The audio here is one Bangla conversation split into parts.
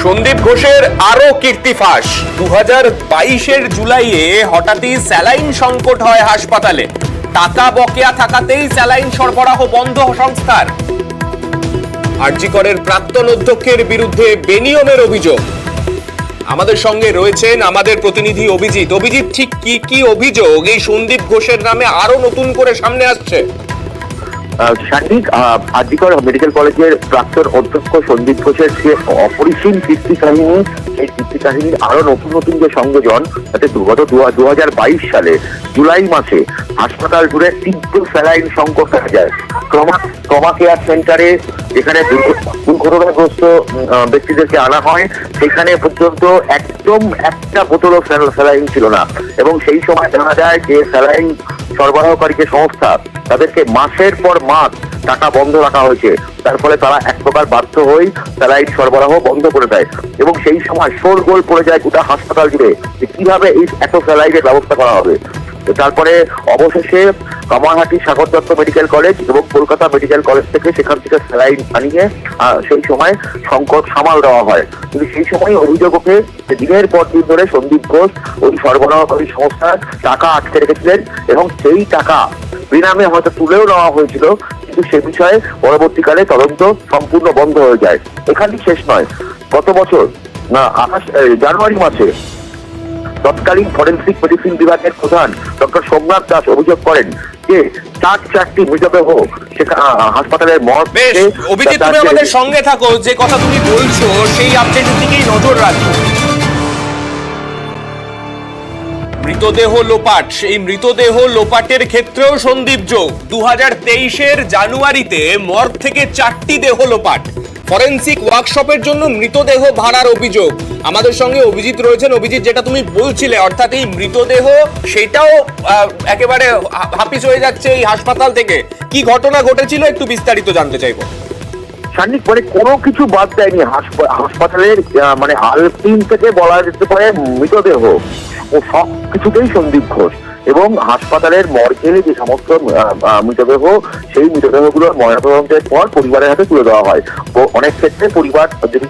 সন্দীপ ঘোষের আরো কীর্তি ফাঁস। 2022-এর জুলাইয়ে হঠাৎই স্যালাইন সংকট হয় হাসপাতালে। টাকা বকেয়া থাকাতেই স্যালাইন সরবরাহ বন্ধ সংস্থার। আরজি করের প্রাক্তন অধ্যক্ষের বিরুদ্ধে বেনিয়মের অভিযোগ। আমাদের সঙ্গে রয়েছেন আমাদের প্রতিনিধি অভিজিৎ। অভিজিৎ, ঠিক কি কি অভিযোগ এই সন্দীপ ঘোষের নামে আরো নতুন করে সামনে আসছে? সার্বিক আরজি কর মেডিকেল কলেজের প্রাক্তন অধ্যক্ষ সন্দীপ ঘোষের যে অপরিসীম কীর্তি কাহিনী, সেই কীর্তি কাহিনীর আরো নতুন নতুন যে সংযোজন, তাতে গত 2022 সালে জুলাই মাসে হাসপাতাল জুড়ে তীব্র স্যালাইন সংকট দেখা যায়। ট্রমা কেয়ার সেন্টারে যেখানে দুর্ঘটনাগ্রস্ত ব্যক্তিদেরকে আনা হয়, সেখানে পর্যন্ত একদম একটা বোতলও স্যালাইন ছিল না। এবং সেই সময় জানা যায় যে স্যালাইন সরবরাহকারী যে সংস্থা, তাদেরকে মাসের পর মাস টাকা বন্ধ রাখা হয়েছে। তার ফলে তারা এক প্রকার বাধ্য হয়ে স্যালাইন সরবরাহ বন্ধ করে দেয়। এবং সেই সময় শোরগোল পড়ে যায় গোটা হাসপাতাল জুড়ে যে কিভাবে এই এত স্যালাইনের ব্যবস্থা করা হবে। তারপরে অবশেষে কামারহাটি সাগর দত্ত মেডিকেল কলেজ এবং কলকাতা মেডিকেল কলেজ থেকে সেখান থেকে স্যালাইন আনিয়ে সেই সময় সংকট সামাল দেওয়া হয়। কিন্তু সেই সময় অভিযোগ ওঠে যে দিনের পর দিন ধরে সন্দীপ ঘোষ ওই সরবরাহকারী সংস্থার টাকা আটকে রেখেছিলেন এবং সেই টাকা বিনামে হয়তো তুলেও নেওয়া হয়েছিল, কিন্তু সে বিষয়ে পরবর্তীকালে তদন্ত সম্পূর্ণ বন্ধ হয়ে যায়। এখানেই শেষ নয়, গত বছর জানুয়ারি মাসে তৎকালীন ফরেন্সিক মেডিসিন বিভাগের প্রধান ডক্টর সোমনাথ দাস অভিযোগ করেন যে চারটি মৃতদেহ হাসপাতালের মর্গে। অভিজিৎ, তুমি আমাদের সঙ্গে থাকো, যে কথা তুমি বলছো সেই আপডেটের দিকেই নজর রাখো। মৃতদেহ লোপাট, সেই মৃতদেহ লোপাটের ক্ষেত্রেও সন্দীপ যোগ। 2023-এর জানুয়ারিতে মর্গ থেকে 4টি দেহ লোপাট। ফরেন্সিক ওয়ার্কশপের জন্য মৃতদেহ ভাড়ার অভিযোগ। আমাদের সঙ্গে অভিজিৎ রয়েছেন। অভিজিৎ, যেটা তুমি বলছিলে, অর্থাৎ এই মৃতদেহ সেটাও একেবারে হাপিস হয়ে যাচ্ছে এই হাসপাতাল থেকে। কি ঘটনা ঘটেছিল একটু বিস্তারিত জানতে চাইবো। সান্নিক মানে কোনো কিছু বাদ দেয়নি হাসপাতালের, মানে আলপিন থেকে বলা যেতে পারে মৃতদেহ ও সব কিছুতেই সন্দীপ ঘোষ। এবং হাসপাতালের মর্গে যে সমস্ত মৃতদেহ, সেই মৃতদেহগুলোর ময়নাতদন্তের পর পরিবারের হাতে তুলে দেওয়া হয়। অনেক ক্ষেত্রে পরিবার যদি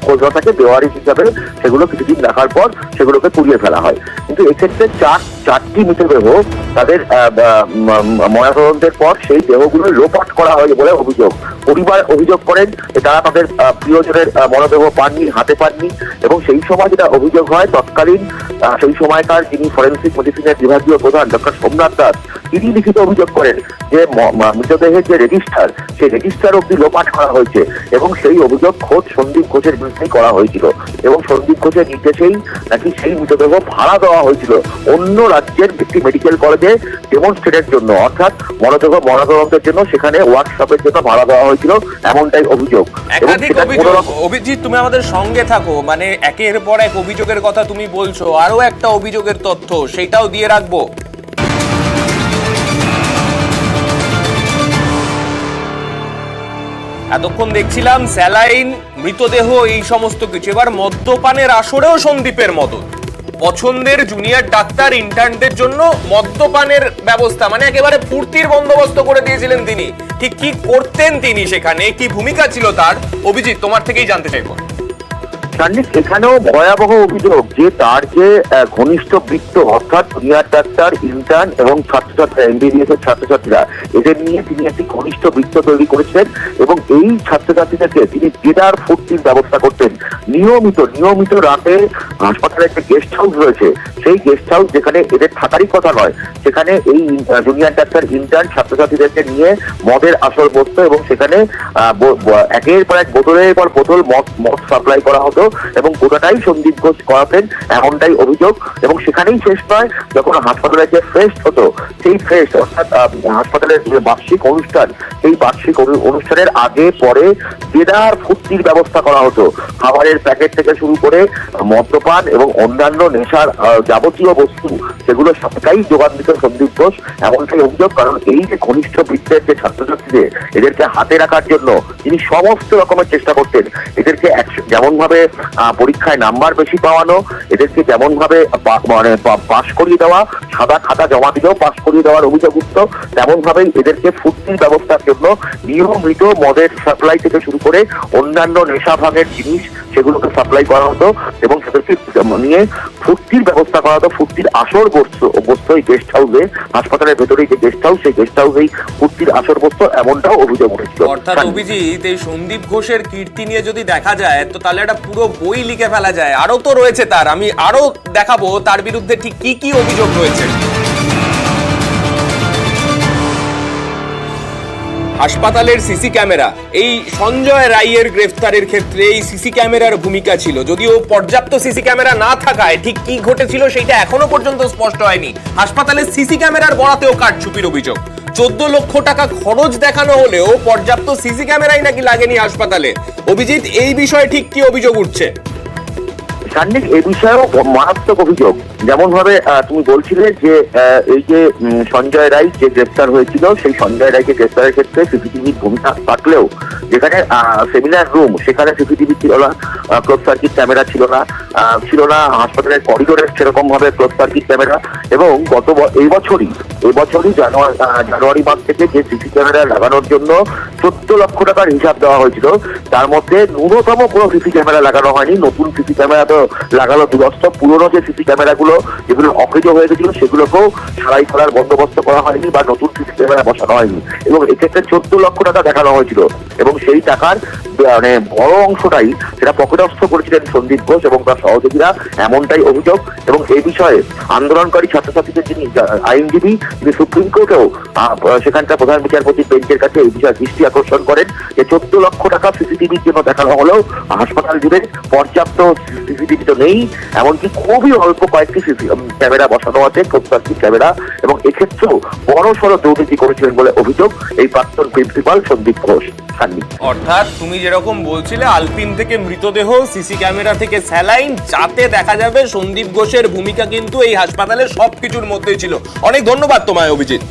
খোঁজ না থাকে, বেওয়ারিশ হিসাবে সেগুলো কিছুদিন রাখার পর সেগুলোকে পুড়িয়ে ফেলা হয়। কিন্তু এক্ষেত্রে চারটি মৃতদেহ তাদের ময়নাতদন্তের পর সেই দেহগুলো লোপাট করা হয় বলে অভিযোগ। পরিবার অভিযোগ করেন যে তারা তাদের প্রিয়জনের মরদেহ পাননি, হাতে পাননি। এবং সেই সময় যেটা অভিযোগ হয়, তৎকালীন সেই সময়কার যিনি ফরেন্সিক মেডিসিনের বিভাগীয় প্রধান ডক্টর সোমনাথ দাস, তিনি লিখিত অভিযোগ করেন যে মৃতদেহের যে রেজিস্টার, সেই রেজিস্টার অব্দি লোপাট করা হয়েছে। এবং সেই অভিযোগ খোদ সন্দীপ ঘোষের বিরুদ্ধেই করা হয়েছিল। এবং সন্দীপ ঘোষের নির্দেশেই নাকি সেই মৃতদেহ ভাড়া দেওয়া হয়েছিল অন্য রাজ্যের একটি মেডিকেল কলেজে ডেমনস্ট্রেটের জন্য, অর্থাৎ মরদেহ ময়নাতদন্তের জন্য সেখানে ওয়ার্কশপের জন্য ভাড়া দেওয়া হয়েছিল, এমনটাই অভিযোগ। অভিজিৎ, তুমি আমাদের সঙ্গে থাকো, মানে একের পর এক অভিযোগের কথা তুমি বলছো। আরো একটা অভিযোগের তথ্য সেটাও দিয়ে রাখবো। এতক্ষণ দেখছিলাম স্যালাইন, মৃতদেহ, এই সমস্ত কিছু। এবার মদ্যপানের আসরেও সন্দীপের মদত। পছন্দের জুনিয়র ডাক্তার ইন্টার্নদের জন্য মদ্যপানের ব্যবস্থা, মানে একেবারে ফুর্তির বন্দোবস্ত করে দিয়েছিলেন তিনি। ঠিক কি করতেন তিনি সেখানে, কি ভূমিকা ছিল তার? অভিজিৎ, তোমার থেকেই জানতে চাইবো। এখানেও ভয়াবহ অভিযোগ যে তার যে ঘনিষ্ঠ বৃত্ত, অর্থাৎ জুনিয়র ডাক্তার, ইন্টার্ন এবং ছাত্রছাত্রীরা, এমবিবিএস এর ছাত্রছাত্রীরা, এদের নিয়ে তিনি একটি ঘনিষ্ঠ বৃত্ত তৈরি করেছিলেন। এবং এই ছাত্রছাত্রীদেরকে তিনি জেদার ফুর্তির ব্যবস্থা করতেন। নিয়মিত রাতে হাসপাতালের যে গেস্ট হাউস রয়েছে, সেই গেস্ট হাউস যেখানে এদের থাকারই কথা নয়, সেখানে এই জুনিয়র ডাক্তার, ইন্টার্ন ছাত্রছাত্রীদেরকে নিয়ে মদের আসর বসতো। এবং সেখানে একের পর এক বোতলের পর বোতল মদ সাপ্লাই করা হতো এবং গোটাটাই সন্দীপ ঘোষ করাতেন, এমনটাই অভিযোগ। এবং সেখানেই শেষ নয়, যখন হাসপাতালের যে ফেস্ট হতো, সেই ফেস্ট অর্থাৎ হাসপাতালের যে বার্ষিক অনুষ্ঠান, সেই বার্ষিক অনুষ্ঠানের আগে পরে জেদার ফুর্তির ব্যবস্থা করা হতো। খাবারের প্যাকেট থেকে শুরু করে মদ্যপান এবং অন্যান্য নেশার যাবতীয় বস্তু, সেগুলো সবটাই যোগান দিত সন্দীপ ঘোষ, এমনটাই অভিযোগ। কারণ এই যে ঘনিষ্ঠ বৃত্তের যে ছাত্রছাত্রীদের, এদেরকে হাতে রাখার জন্য তিনি সমস্ত রকমের চেষ্টা করতেন। এদেরকে যেমন ভাবে পরীক্ষায় নাম্বার বেশি পাওয়ানো, এদেরকে যেমন ভাবে মানে পাশ করিয়ে দেওয়া, সাদা খাতা জমা দিলেও পাশ করিয়ে দেওয়ার অভিযোগ উঠত, তেমন ভাবেই এদেরকে ফুর্তির ব্যবস্থার জন্য নিয়মিত মদের সাপ্লাই থেকে শুরু করে অন্যান্য নেশা ভাঙের জিনিস, সেগুলোকে সাপ্লাই করা হতো এবং তাদেরকে নিয়ে ফুর্তির ব্যবস্থা করা হতো। ফুর্তির আসর বসতো এই গেস্ট হাউসে, হাসপাতালের ভেতরেই যে গেস্ট হাউস, সেই গেস্ট হাউসেই ফুর্তির আসর বসতো, এমনটাও অভিযোগ উঠেছিল। অর্থাৎ অভিজিৎ, এই সন্দীপ ঘোষের কীর্তি নিয়ে যদি দেখা যায় তো তাহলে একটা পুরো বই লিখে ফেলা যায়। আরো তো রয়েছে তার, আমি আরো দেখাবো তার বিরুদ্ধে ঠিক কি কি অভিযোগ রয়েছে। হাসপাতালের সিসি ক্যামেরা, এই সঞ্জয় রায়ের গ্রেফতারের ক্ষেত্রে এই সিসি ক্যামেরার ভূমিকা ছিল, যদিও পর্যাপ্ত সিসি ক্যামেরা না থাকায় ঠিক কি ঘটেছিল সেটা এখনো পর্যন্ত স্পষ্ট হয়নি। হাসপাতালের সিসি ক্যামেরার বরাতেও কারচুপির অভিযোগ। 14 লক্ষ টাকা খরচ দেখানো হলেও পর্যাপ্ত সিসি ক্যামেরাই নাকি লাগেনি হাসপাতালে। অভিজিৎ, এই বিষয়ে ঠিক কি অভিযোগ উঠছে? সান্নিক, এই বিষয়েও মারাত্মক অভিযোগ। যেমন ভাবে তুমি বলছিলে যে এই যে সঞ্জয় রায় যে গ্রেফতার হয়েছিল, সেই সঞ্জয় রায়কে গ্রেফতারের ক্ষেত্রে সিসিটিভির ভূমিকা থাকলেও যেখানে সেমিনার রুম সেখানে সিসিটিভি ছিল না, ক্লোজ সার্কিট ক্যামেরা ছিল না হাসপাতালের করিডোরে সেরকম ভাবে ক্লোজ সার্কিট ক্যামেরা। এবং এই বছরই জানুয়ারি মাস থেকে যে সিসি ক্যামেরা লাগানোর জন্য 14 লক্ষ টাকার হিসাব দেওয়া হয়েছিল, তার মধ্যে ন্যূনতম কোনো সিসি ক্যামেরা লাগানো হয়নি। নতুন সিসি ক্যামেরা তো লাগানো দুরস্ত, পুরোনো যে সিসি ক্যামেরাগুলো যেগুলো অকেজো হয়ে গেছিল সেগুলোকেও সারাই করার বন্দোবস্ত করা হয়নি বা নতুন সিসি ক্যামেরা বসানো হয়নি। এবং এক্ষেত্রে 14 লক্ষ টাকা দেখানো হয়েছিল এবং সেই টাকার মানে বড় অংশটাই সেটা পকেটস্থ করেছিলেন সন্দীপ ঘোষ এবং তার সহযোগীরা, এমনটাই অভিযোগ। এবং এই বিষয়ে আন্দোলনকারী ছাত্রছাত্রীদের যিনি আইনজীবী, তিনি সুপ্রিম কোর্টেও সেখানকার প্রধান বিচারপতির বেঞ্চের কাছে এই বিষয়ে দৃষ্টি আকর্ষণ করেন যে 14 লক্ষ টাকা সিসিটিভির জন্য দেখানো হলেও হাসপাতাল জুড়ে পর্যাপ্ত সিসিটিভি তো নেই, এমনকি খুবই অল্প কয়েকটি ক্যামেরা বসানো আছে, প্রত্যাশিত ক্যামেরা। এবং এক্ষেত্রেও বড় সড়ো দুর্নীতি করেছিলেন বলে অভিযোগ এই প্রাক্তন প্রিন্সিপাল সন্দীপ ঘোষ। অর্থাৎ তুমি যেরকম বলছিলে আলপিন থেকে মৃতদেহ, সিসি ক্যামেরা থেকে স্যালাইন, যাতে দেখা যাবে সন্দীপ ঘোষের ভূমিকা কিন্তু এই হাসপাতালের সবকিছুর মধ্যেই ছিল। অনেক ধন্যবাদ তোমায় অভিজিৎ।